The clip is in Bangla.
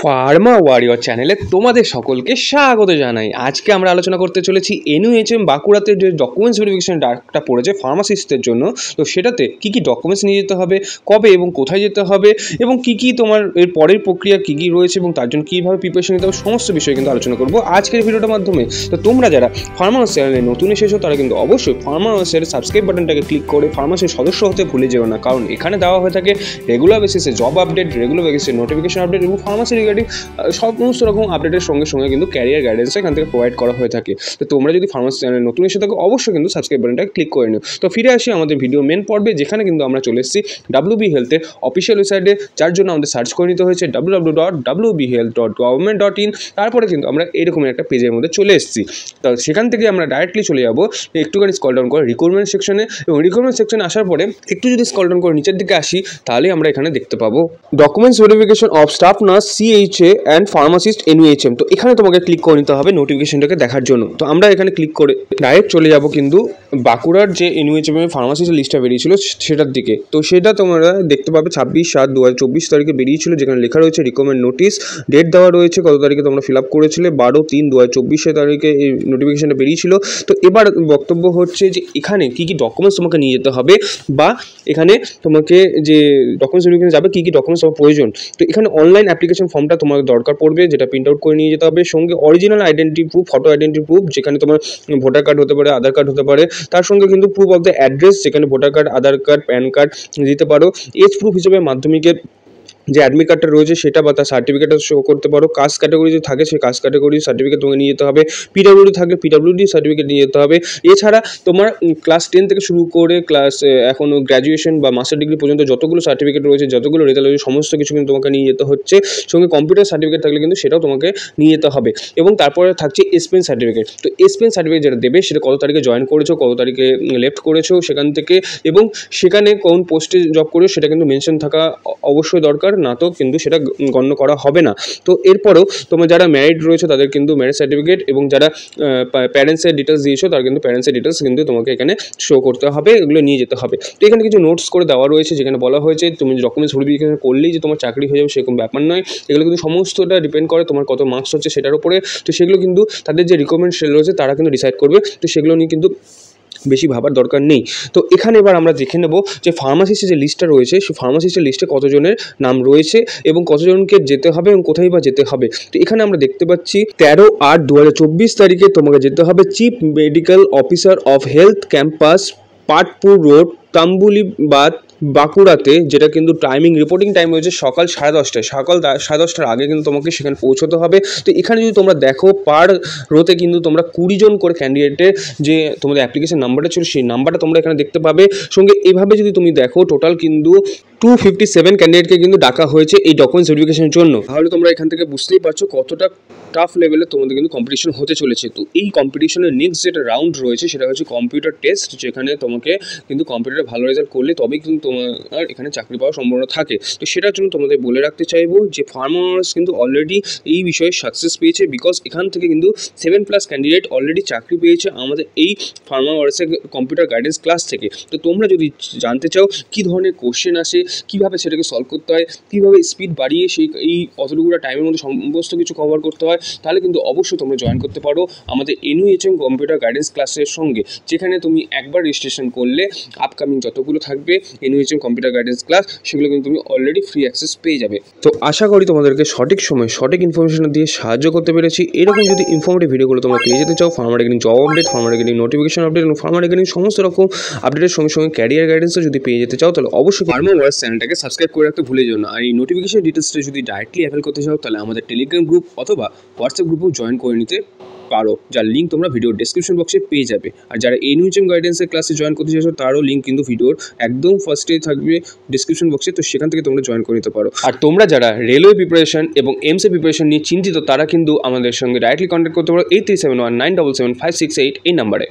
ফার্মা ওয়ারিয়র চ্যানেলে তোমাদের সকলকে স্বাগত জানাই। আজকে আমরা আলোচনা করতে চলেছি এনইউএইচএম বাঁকুড়াতে যে ডকুমেন্টস ভেরিফিকেশন ডাকটা পড়েছে ফার্মাসিস্টদের জন্য। তো সেটাতে কী কী ডকুমেন্টস নিয়ে যেতে হবে, কবে এবং কোথায় যেতে হবে, এবং কী কী তোমার এর পরের প্রক্রিয়া কী কী রয়েছে এবং তার জন্য কীভাবে প্রিপারেশন নিতে হবে, সমস্ত বিষয়ে কিন্তু আলোচনা করবো আজকের ভিডিওটার মাধ্যমে। তো তোমরা যারা ফার্মাস চ্যানেলে নতুন এসেছো তারা কিন্তু অবশ্যই ফার্মাসের সাবস্ক্রাইব বাটনটাকে ক্লিক করে ফার্মাসের সদস্য হতে ভুলে যেও না, কারণ এখানে দেওয়া হয়ে থাকে রেগুলার বেসিসে জব আপডেট, রেগুলার বেসিসে নোটিফিকেশন আপডেট এবং ফার্মাসি রিগার্ডিং সমস্ত রকম আপডেটের সঙ্গে সঙ্গে কিন্তু ক্যারিয়ার গাইডেন্স এখান থেকে প্রোভাইড করা হয়ে থাকে। তো তোমরা যদি ফার্মাসি চ্যানেলে নতুন এসে থাকো অবশ্যই কিন্তু সাবস্ক্রাইব বাটনটা ক্লিক করে নিও। তো ফিরে আসি আমাদের ভিডিও মেন পর্বে, যেখানে কিন্তু আমরা চলে এসেছি WB হেলথের অফিসিয়াল ওয়েবসাইটে, যার জন্য আমাদের সার্চ করে নিতে হয়েছে www.wbhealth.government.in। তারপরে কিন্তু আমরা এরকম একটা পেজের মধ্যে চলে এসেছি। তো সেখান থেকে আমরা ডাইরেক্টলি চলে যাবো একটুখানি স্ক্রল ডাউন করে রিক্রুটমেন্ট সেকশনে, এবং রিক্রুটমেন্ট সেকশনে আসার পরে একটু যদি স্ক্রল ডাউন করে নিচের দিকে আসি তাহলে আমরা এখানে দেখতে পাবো documents verification of staff nurse CHA and pharmacist NUHM। তো এখানে তোমাকে ক্লিক করে নিতে হবে নোটিফিকেশনটাকে দেখার জন্য। তো আমরা এখানে ক্লিক করে ডাইরেক্ট চলে যাব কিন্তু বাঁকুড়ার যে NUHM এর ফার্মাসিস্টের লিস্টটা বেরিয়েছিল সেটার দিকে। তো সেটা তোমরা দেখতে পাবে 26/7/2024 তারিখে বেরিয়েছিল, যেখানে লেখা রয়েছে রিকমেন্ড নোটিশ, ডেট দেওয়া রয়েছে কত তারিখে তোমরা ফিল আপ করেছিলে, 12/3/2024 তারিখে এই নোটিফিকেশনটা বেরিয়েছিল। তো এবার বক্তব্য হচ্ছে যে এখানে কী কী ডকুমেন্টস তোমাকে নিয়ে যেতে হবে, বা এখানে তোমাকে যে ডকুমেন্টস ভেরিফিকেশন যাবে কী কী ডকুমেন্টস তোমার প্রয়োজন। তো এখানে অনলাইন অ্যাপ্লিকেশন ফর্মটা তোমার দরকার পড়বে, যেটা প্রিন্ট আউট করে নিয়ে যেতে হবে। সঙ্গে original identity proof, photo identity proof, যেখানে তোমার ভোটার কার্ড হতে পারে, আধার কার্ড হতে পারে, তার সঙ্গে কিন্তু প্রুফ অফ দ্য অ্যাড্রেস, যেখানে ভোটার কার্ড, আধার কার্ড, প্যান কার্ড দিতে পারো। এজ প্রুফ হিসেবে মাধ্যমিকের যে অ্যাডমিট কার্ডটা রয়েছে সেটা বা তার সার্টিফিকেটটা শো করতে পারো। কাস্ট ক্যাটাগরি যদি থাকে সেই কাস্ট ক্যাটাগরি সার্টিফিকেট তোমাকে নিয়ে যেতে হবে। PWD থাকলে PWD সার্টিফিকেট নিয়ে যেতে হবে। এছাড়া তোমার ক্লাস 10 থেকে শুরু করে ক্লাস এখনও গ্র্যাজুয়েশন বা মাস্টার ডিগ্রি পর্যন্ত যতগুলো সার্টিফিকেট রয়েছে, যতগুলো রেজাল্ট রয়েছে, সমস্ত কিছু কিন্তু তোমাকে নিয়ে যেতে হচ্ছে। সঙ্গে কম্পিউটার সার্টিফিকেট থাকলে কিন্তু সেটাও তোমাকে নিয়ে যেতে হবে। এবং তারপরে থাকছে এসপেন সার্টিফিকেট। তো এসপেন সার্টিফিকেট যেটা দেবে সেটা কত তারিখে জয়েন করেছো, কত তারিখে লেফট করেছো সেখান থেকে, এবং সেখানে কোন পোস্টে জব করেছো সেটা কিন্তু মেনশন থাকা অবশ্যই দরকার, না তো কিন্তু সেটা গণ্য করা হবে না। তো এরপরেও তোমরা যারা ম্যারিড রয়েছে তাদের কিন্তু ম্যারেজ সার্টিফিকেট, এবং যারা প্যারেন্টসের ডিটেলস দিয়েছো তার কিন্তু প্যারেন্টসের ডিটেলস কিন্তু তোমাকে এখানে শো করতে হবে, এগুলো নিয়ে যেতে হবে। তো এখানে কিছু নোটস করে দেওয়া রয়েছে, যেখানে বলা হয়েছে তুমি ডকুমেন্টস ভেরিফিকেশন করলেই যে তোমার চাকরি হয়ে যাবে সেরকম ব্যাপার নয়। এগুলো কিন্তু সমস্তটা ডিপেন্ড করে তোমার কত মার্কস হচ্ছে সেটার উপরে। তো সেগুলো কিন্তু তাদের যে রিকমেন্ড রয়েছে তারা কিন্তু ডিসাইড করবে। তো সেগুলো নিয়ে কিন্তু বেশি ভাবার দরকার নেই। তো এখানে এবার আমরা দেখে নেব যে ফার্মাসিস্টের যে লিস্টটা রয়েছে সেই ফার্মাসিস্টের লিস্টে কতজনের নাম রয়েছে এবং কতজনকে যেতে হবে এবং কোথায় বা যেতে হবে। তো এখানে আমরা দেখতে পাচ্ছি 13/8/2024 তারিখে তোমাকে যেতে হবে chief medical officer of health campus, Patpur road, Tambulibad, বাঁকুড়াতে, যেটা কিন্তু টাইমিং রিপোর্টিং টাইম রয়েছে সকাল 10:30টায়। সকাল 10:30টার আগে কিন্তু তোমাকে সেখানে পৌঁছতে হবে। তো এখানে যদি তোমরা দেখো পার রোতে কিন্তু তোমরা 20 জন করে ক্যান্ডিডেটের যে তোমাদের অ্যাপ্লিকেশন নাম্বারটা ছিল সেই নাম্বারটা তোমরা এখানে দেখতে পাবে। সঙ্গে এভাবে যদি তুমি দেখো টোটাল কিন্তু 257 ক্যান্ডিডেটকে কিন্তু ডাকা হয়েছে এই ডকুমেন্টস ভেরিফিকেশনের জন্য। তাহলে তোমরা এখান থেকে বুঝতেই পারছো কতটা টাফ লেভেলে তোমাদের কিন্তু কম্পিটিশন হতে চলেছে। তো এই কম্পিটিশনের নেক্সট যেটা রাউন্ড রয়েছে সেটা হচ্ছে কম্পিউটার টেস্ট, যেখানে তোমাকে কিন্তু কম্পিউটারে ভালো রেজাল্ট করলে তবেই কিন্তু তোমার এখানে চাকরি পাওয়ার সম্ভাবনা থাকে। তো সেটার জন্য তোমাদের বলে রাখতে চাইবো যে ফার্মার্স কিন্তু অলরেডি এই বিষয়ে সাকসেস পেয়েছে, বিকজ এখান থেকে কিন্তু 7+ ক্যান্ডিডেট অলরেডি চাকরি পেয়েছে আমাদের এই ফার্মার্সের কম্পিউটার গাইডেন্স ক্লাস থেকে। তো তোমরা যদি জানতে চাও কী ধরনের কোশ্চেন আসে, কীভাবে সেটাকে সলভ করতে হয়, কীভাবে স্পিড বাড়িয়ে সেই এই অতটুকুটা টাইমের মধ্যে সমস্ত কিছু কভার করতে হয়, তাহলে কিন্তু অবশ্যই তোমরা জয়েন করতে পারো আমাদের NUHM কম্পিউটার গাইডেন্স ক্লাসের সঙ্গে, যেখানে তুমি একবার রেজিস্ট্রেশন করলে আপকামিং যতগুলো থাকবে NUHM কম্পিউটার গাইডেন্স ক্লাস সেগুলো কিন্তু তুমি অলরেডি ফ্রি অ্যাক্সেস পেয়ে যাবে। তো আশা করি তোমাদেরকে সঠিক সময় সঠিক ইনফরমেশন দিয়ে সাহায্য করতে পেরেছি। এরকম যদি ইনফরমেটিভ ভিডিওগুলো তোমরা পেয়ে যেতে চাও, farmer regarding job update, farmer regarding notification update এবং ফার্মার রেগার্ডিং সমস্ত রকম আপডেটের সঙ্গে সঙ্গে ক্যারিয়ার গাইডেন্সও যদি পেয়ে যেতে চাও, তাহলে অবশ্যই ফার্মার ওয়ার্স চ্যানেলটাকে সাবস্ক্রাইব করে রাখতে ভুলে যেও না। আর এই নোটিফিকেশন ডিটেলসটা যদি ডাইরেক্টলি অ্যাভেল করতে চাও তাহলে আমাদের টেলিগ্রাম গ্রুপ অথবা হোয়াটসঅ্যাপ গ্রুপেও জয়েন করে নিতে পারো, যার লিঙ্ক তোমরা ভিডিওর ডেসক্রিপশন বক্সে পেয়ে যাবে। আর যারা NUHM গাইডেন্সের ক্লাসে জয়েন করতে চাইছো তারও লিঙ্ক কিন্তু ভিডিওর একদম ফার্স্টেই থাকবে ডেসক্রিপশন বক্সে, তো সেখান থেকে তোমরা জয়েন করে নিতে পারো। আর তোমরা যারা রেলওয়ে প্রিপারেশন এবং এমসে প্রিপারেশন নিয়ে চিন্তিত তারা কিন্তু আমাদের সঙ্গে ডাইরেক্টলি কন্ট্যাক্ট করতে পারো 8371977568 এই নাম্বারে।